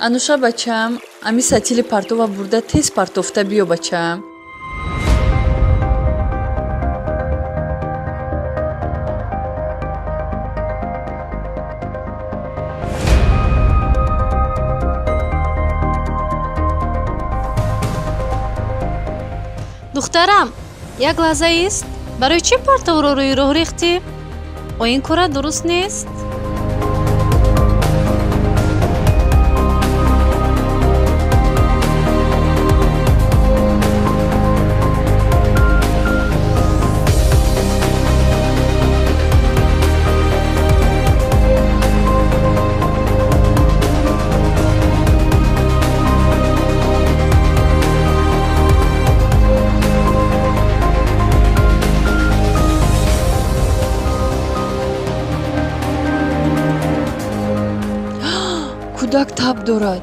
Ануша бачам, ами сатили партова бурда тез партофта биё бачам. духтарам, як лаҳза ист? Барои чӣ партовро рӯи роҳ рехтӣ? Ин кора дуруст нест? Кӯдак таб дорад.